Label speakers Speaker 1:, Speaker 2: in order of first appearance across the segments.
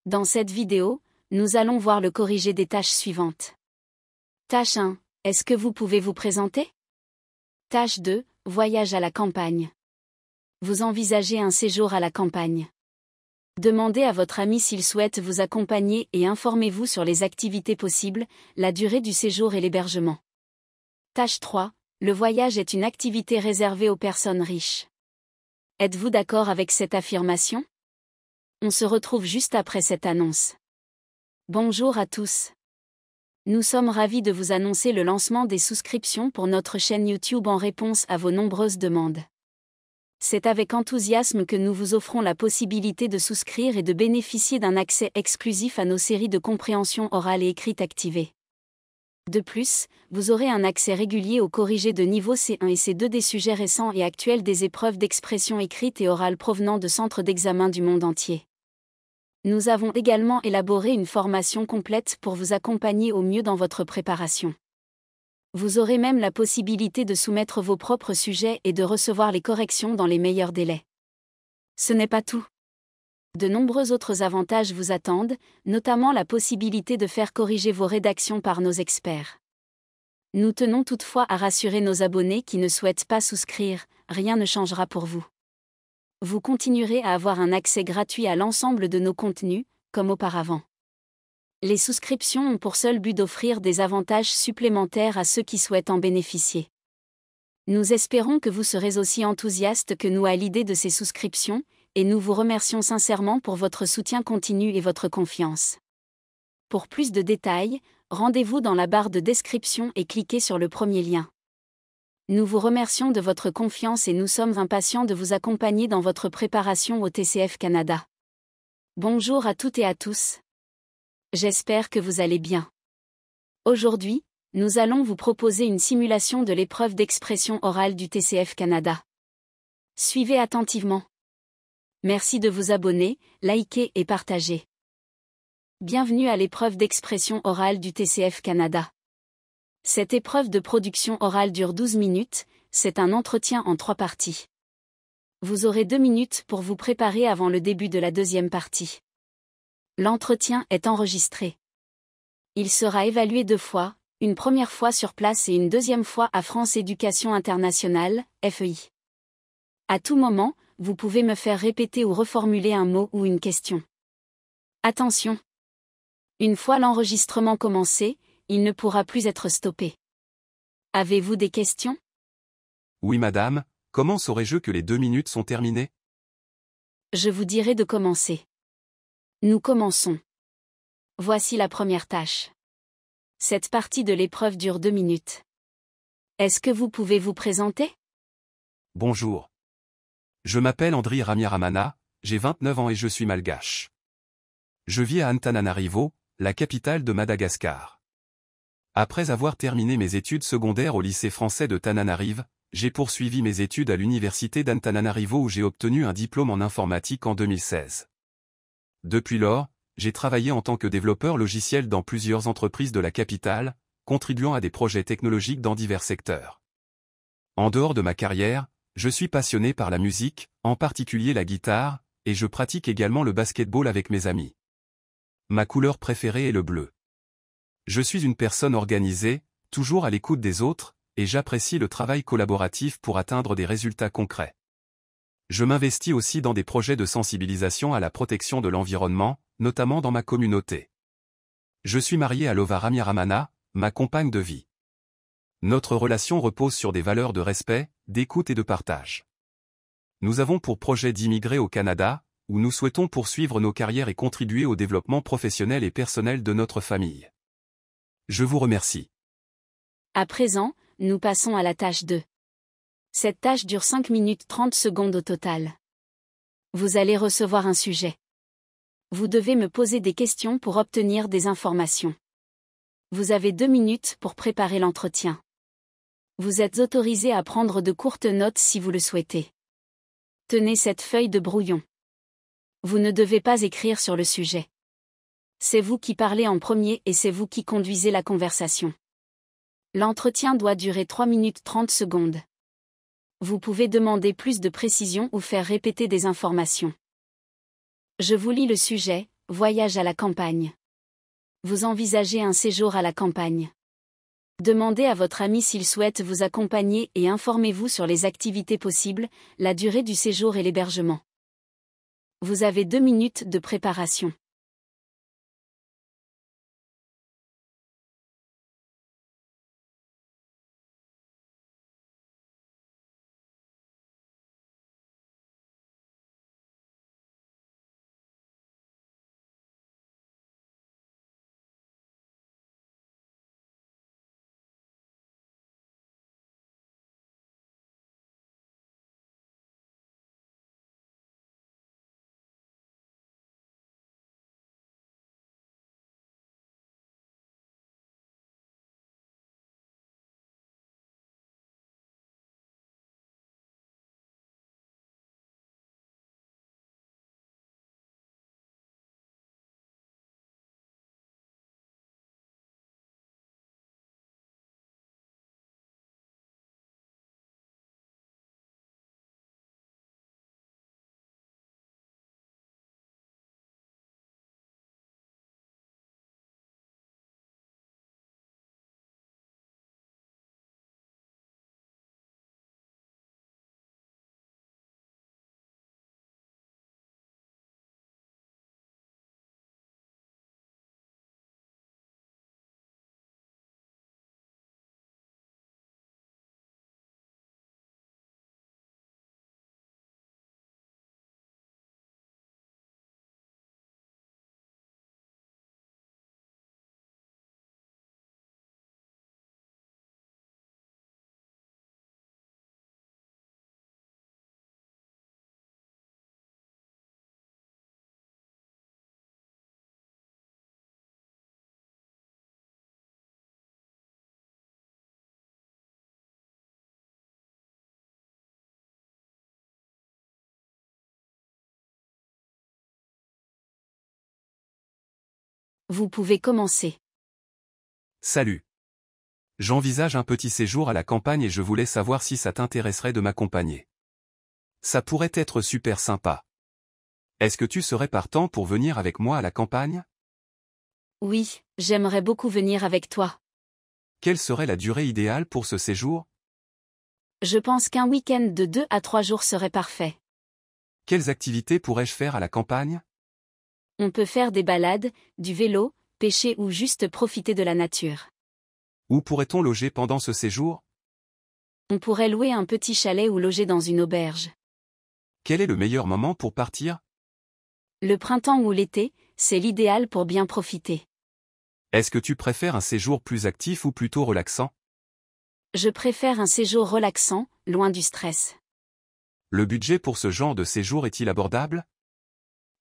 Speaker 1: Dans cette vidéo, nous allons voir le corrigé des tâches suivantes. Tâche 1. Est-ce que vous pouvez vous présenter? Tâche 2. Voyage à la campagne. Vous envisagez un séjour à la campagne. Demandez à votre ami s'il souhaite vous accompagner et informez-vous sur les activités possibles, la durée du séjour et l'hébergement. Tâche 3. Le voyage est une activité réservée aux personnes riches. Êtes-vous d'accord avec cette affirmation? On se retrouve juste après cette annonce. Bonjour à tous. Nous sommes ravis de vous annoncer le lancement des souscriptions pour notre chaîne YouTube en réponse à vos nombreuses demandes. C'est avec enthousiasme que nous vous offrons la possibilité de souscrire et de bénéficier d'un accès exclusif à nos séries de compréhension orale et écrite activées. De plus, vous aurez un accès régulier aux corrigés de niveau C1 et C2 des sujets récents et actuels des épreuves d'expression écrite et orale provenant de centres d'examen du monde entier. Nous avons également élaboré une formation complète pour vous accompagner au mieux dans votre préparation. Vous aurez même la possibilité de soumettre vos propres sujets et de recevoir les corrections dans les meilleurs délais. Ce n'est pas tout. De nombreux autres avantages vous attendent, notamment la possibilité de faire corriger vos rédactions par nos experts. Nous tenons toutefois à rassurer nos abonnés qui ne souhaitent pas souscrire, rien ne changera pour vous. Vous continuerez à avoir un accès gratuit à l'ensemble de nos contenus, comme auparavant. Les souscriptions ont pour seul but d'offrir des avantages supplémentaires à ceux qui souhaitent en bénéficier. Nous espérons que vous serez aussi enthousiastes que nous à l'idée de ces souscriptions, et nous vous remercions sincèrement pour votre soutien continu et votre confiance. Pour plus de détails, rendez-vous dans la barre de description et cliquez sur le premier lien. Nous vous remercions de votre confiance et nous sommes impatients de vous accompagner dans votre préparation au TCF Canada. Bonjour à toutes et à tous. J'espère que vous allez bien. Aujourd'hui, nous allons vous proposer une simulation de l'épreuve d'expression orale du TCF Canada. Suivez attentivement. Merci de vous abonner, liker et partager. Bienvenue à l'épreuve d'expression orale du TCF Canada. Cette épreuve de production orale dure 12 minutes, c'est un entretien en 3 parties. Vous aurez 2 minutes pour vous préparer avant le début de la deuxième partie. L'entretien est enregistré. Il sera évalué 2 fois, une première fois sur place et une deuxième fois à France Éducation Internationale, FEI. À tout moment, vous pouvez me faire répéter ou reformuler un mot ou une question. Attention! Une fois l'enregistrement commencé, il ne pourra plus être stoppé. Avez-vous des questions?
Speaker 2: Oui madame, comment saurais-je que les 2 minutes sont terminées?
Speaker 1: Je vous dirai de commencer. Nous commençons. Voici la première tâche. Cette partie de l'épreuve dure 2 minutes. Est-ce que vous pouvez vous présenter?
Speaker 2: Bonjour. Je m'appelle Andri Ramiaramana, j'ai 29 ans et je suis malgache. Je vis à Antananarivo, la capitale de Madagascar. Après avoir terminé mes études secondaires au lycée français de Tananarive, j'ai poursuivi mes études à l'université d'Antananarivo où j'ai obtenu un diplôme en informatique en 2016. Depuis lors, j'ai travaillé en tant que développeur logiciel dans plusieurs entreprises de la capitale, contribuant à des projets technologiques dans divers secteurs. En dehors de ma carrière, je suis passionné par la musique, en particulier la guitare, et je pratique également le basketball avec mes amis. Ma couleur préférée est le bleu. Je suis une personne organisée, toujours à l'écoute des autres, et j'apprécie le travail collaboratif pour atteindre des résultats concrets. Je m'investis aussi dans des projets de sensibilisation à la protection de l'environnement, notamment dans ma communauté. Je suis marié à Lova Ramiaramana, ma compagne de vie. Notre relation repose sur des valeurs de respect, d'écoute et de partage. Nous avons pour projet d'immigrer au Canada, où nous souhaitons poursuivre nos carrières et contribuer au développement professionnel et personnel de notre famille. Je vous remercie.
Speaker 1: À présent, nous passons à la tâche 2. Cette tâche dure 5 minutes 30 secondes au total. Vous allez recevoir un sujet. Vous devez me poser des questions pour obtenir des informations. Vous avez 2 minutes pour préparer l'entretien. Vous êtes autorisé à prendre de courtes notes si vous le souhaitez. Tenez cette feuille de brouillon. Vous ne devez pas écrire sur le sujet. C'est vous qui parlez en premier et c'est vous qui conduisez la conversation. L'entretien doit durer 3 minutes 30 secondes. Vous pouvez demander plus de précision ou faire répéter des informations. Je vous lis le sujet. voyage à la campagne. Vous envisagez un séjour à la campagne. Demandez à votre ami s'il souhaite vous accompagner et informez-vous sur les activités possibles, la durée du séjour et l'hébergement. Vous avez 2 minutes de préparation. Vous pouvez commencer.
Speaker 2: Salut. J'envisage un petit séjour à la campagne et je voulais savoir si ça t'intéresserait de m'accompagner. Ça pourrait être super sympa. Est-ce que tu serais partant pour venir avec moi à la campagne?
Speaker 1: Oui, j'aimerais beaucoup venir avec toi.
Speaker 2: Quelle serait la durée idéale pour ce séjour?
Speaker 1: Je pense qu'un week-end de 2 à 3 jours serait parfait.
Speaker 2: Quelles activités pourrais-je faire à la campagne?
Speaker 1: On peut faire des balades, du vélo, pêcher ou juste profiter de la nature.
Speaker 2: Où pourrait-on loger pendant ce séjour?
Speaker 1: On pourrait louer un petit chalet ou loger dans une auberge.
Speaker 2: Quel est le meilleur moment pour partir?
Speaker 1: Le printemps ou l'été, c'est l'idéal pour bien profiter.
Speaker 2: Est-ce que tu préfères un séjour plus actif ou plutôt relaxant?
Speaker 1: Je préfère un séjour relaxant, loin du stress.
Speaker 2: Le budget pour ce genre de séjour est-il abordable?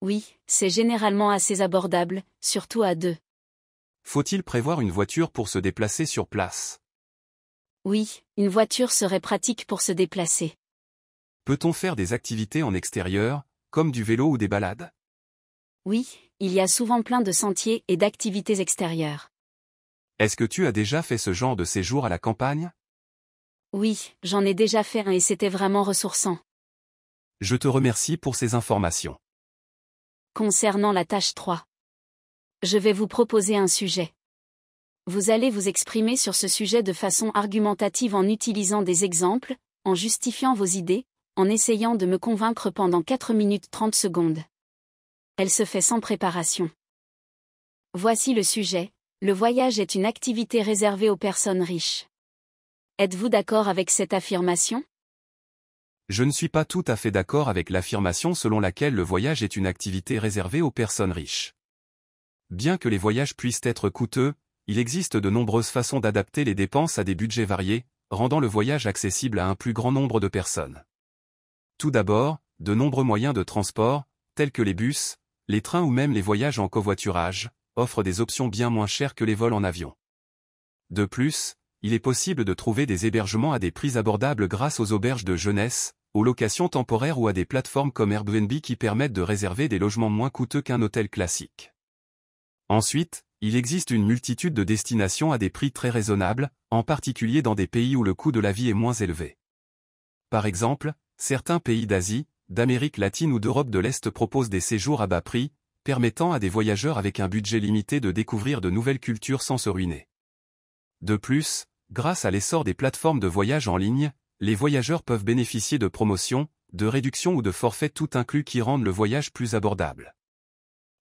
Speaker 1: Oui, c'est généralement assez abordable, surtout à 2.
Speaker 2: Faut-il prévoir une voiture pour se déplacer sur place?
Speaker 1: Oui, une voiture serait pratique pour se déplacer.
Speaker 2: Peut-on faire des activités en extérieur, comme du vélo ou des balades?
Speaker 1: Oui, il y a souvent plein de sentiers et d'activités extérieures.
Speaker 2: Est-ce que tu as déjà fait ce genre de séjour à la campagne?
Speaker 1: Oui, j'en ai déjà fait un et c'était vraiment ressourçant.
Speaker 2: Je te remercie pour ces informations.
Speaker 1: Concernant la tâche 3. Je vais vous proposer un sujet. Vous allez vous exprimer sur ce sujet de façon argumentative en utilisant des exemples, en justifiant vos idées, en essayant de me convaincre pendant 4 minutes 30 secondes. Elle se fait sans préparation. Voici le sujet. Le voyage est une activité réservée aux personnes riches. Êtes-vous d'accord avec cette affirmation?
Speaker 2: Je ne suis pas tout à fait d'accord avec l'affirmation selon laquelle le voyage est une activité réservée aux personnes riches. Bien que les voyages puissent être coûteux, il existe de nombreuses façons d'adapter les dépenses à des budgets variés, rendant le voyage accessible à un plus grand nombre de personnes. Tout d'abord, de nombreux moyens de transport, tels que les bus, les trains ou même les voyages en covoiturage, offrent des options bien moins chères que les vols en avion. De plus, il est possible de trouver des hébergements à des prix abordables grâce aux auberges de jeunesse, aux locations temporaires ou à des plateformes comme Airbnb qui permettent de réserver des logements moins coûteux qu'un hôtel classique. Ensuite, il existe une multitude de destinations à des prix très raisonnables, en particulier dans des pays où le coût de la vie est moins élevé. Par exemple, certains pays d'Asie, d'Amérique latine ou d'Europe de l'Est proposent des séjours à bas prix, permettant à des voyageurs avec un budget limité de découvrir de nouvelles cultures sans se ruiner. De plus, grâce à l'essor des plateformes de voyage en ligne, les voyageurs peuvent bénéficier de promotions, de réductions ou de forfaits tout inclus qui rendent le voyage plus abordable.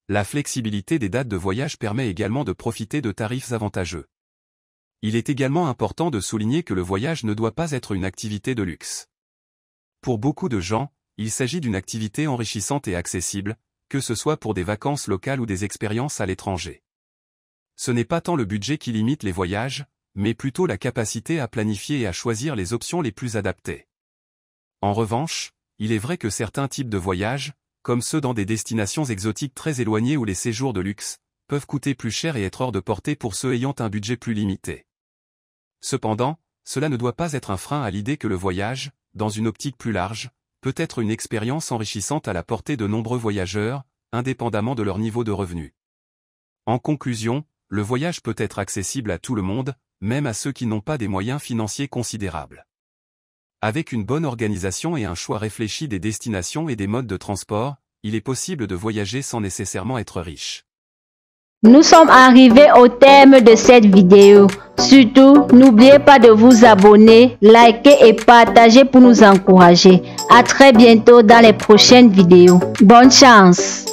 Speaker 2: La flexibilité des dates de voyage permet également de profiter de tarifs avantageux. Il est également important de souligner que le voyage ne doit pas être une activité de luxe. Pour beaucoup de gens, il s'agit d'une activité enrichissante et accessible, que ce soit pour des vacances locales ou des expériences à l'étranger. Ce n'est pas tant le budget qui limite les voyages, mais plutôt la capacité à planifier et à choisir les options les plus adaptées. En revanche, il est vrai que certains types de voyages, comme ceux dans des destinations exotiques très éloignées ou les séjours de luxe, peuvent coûter plus cher et être hors de portée pour ceux ayant un budget plus limité. Cependant, cela ne doit pas être un frein à l'idée que le voyage, dans une optique plus large, peut être une expérience enrichissante à la portée de nombreux voyageurs, indépendamment de leur niveau de revenu. En conclusion, le voyage peut être accessible à tout le monde, même à ceux qui n'ont pas des moyens financiers considérables. Avec une bonne organisation et un choix réfléchi des destinations et des modes de transport, il est possible de voyager sans nécessairement être riche.
Speaker 3: Nous sommes arrivés au terme de cette vidéo. Surtout, n'oubliez pas de vous abonner, liker et partager pour nous encourager. À très bientôt dans les prochaines vidéos. Bonne chance!